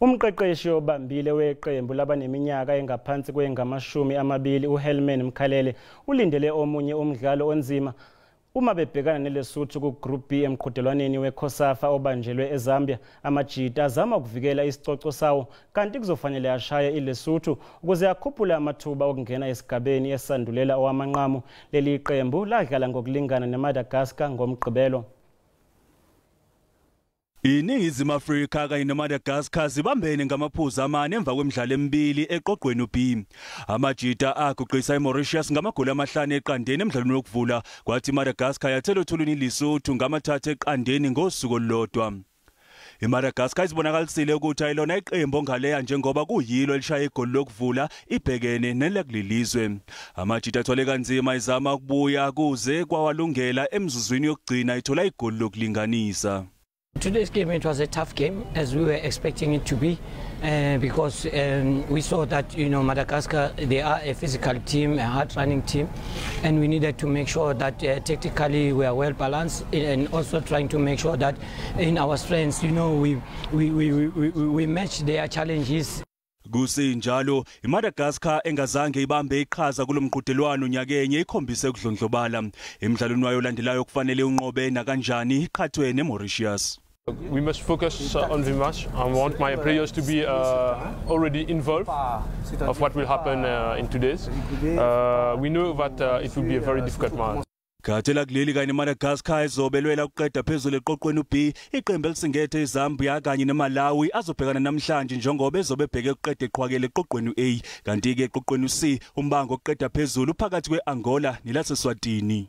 Umqeqeshi obambile weqembu labaneminyaka engaphansi kwengamashumi amabili uHelman Mkhalele ulindele omunye umdlalo onzima uma bebhekana neLesotho kuGroup B emqhudelwaneni weCOSAFA obanjelwe eZambia. Amajita azama ukuvikela isicoco sawo kanti kuzofanele ashaye iLesotho ukuze akhuphule amathuba okungena esigabeni esandulela owamanqamu. Leli qembu ladlala ngokulingana neMadagascar ngomgqibelo. INingizimu Afrika kanye neMadagascar zibambene ngamaphuzu amane emva kwemidlalo emibili eqoqweni B. Amajita aguqisa iMauritius ngamagoli amahlanu eqandeni emidlalweni wokuvula, kwathi iMadagascar yathela uthuluni iLesotho ngamathathu eqandeni ngosuku olulodwa. iMadagascar izibonakalisile ukuthi ayilona iqembu ngaleya njengoba kuyilo elishaya igoli lokuvula ibhekene nelekulilizwe. Amajita athwale kanzima izama ukubuya kuze kwawalungela emzuzwini yokugcina ithola igoli lokulinganisa. Today's game, it was a tough game as we were expecting it to be because we saw that, Madagascar, they are a physical team, a hard-running team, and we needed to make sure that tactically we are well balanced and also trying to make sure that in our strengths, we match their challenges. Kusinjalo iMadagascar engazange ibambe iqhaza kulomqhudelwano nyakenye ikhombise ukudlondlobala. Emidlalweni wayo landelayo kufanele unqobe nakanjani iqhathwe neMauritius. We must focus on the match. I want my players to be already involved of what will happen in today's. We know that it will be a very difficult match. Kathela kuleli kanye neMadagascar izobelwela ukuqeda phezulu eqoqweni B. Iqembu elisingethe eZambia kanye neMalawi azobhekana namhlanje njengoba ezobebheke ukuqeda eqhwakele eqoqweni A, kanti ke eqoqweni C umbango ukuqeda phezulu phakathi kweAngola nelaseSwatini.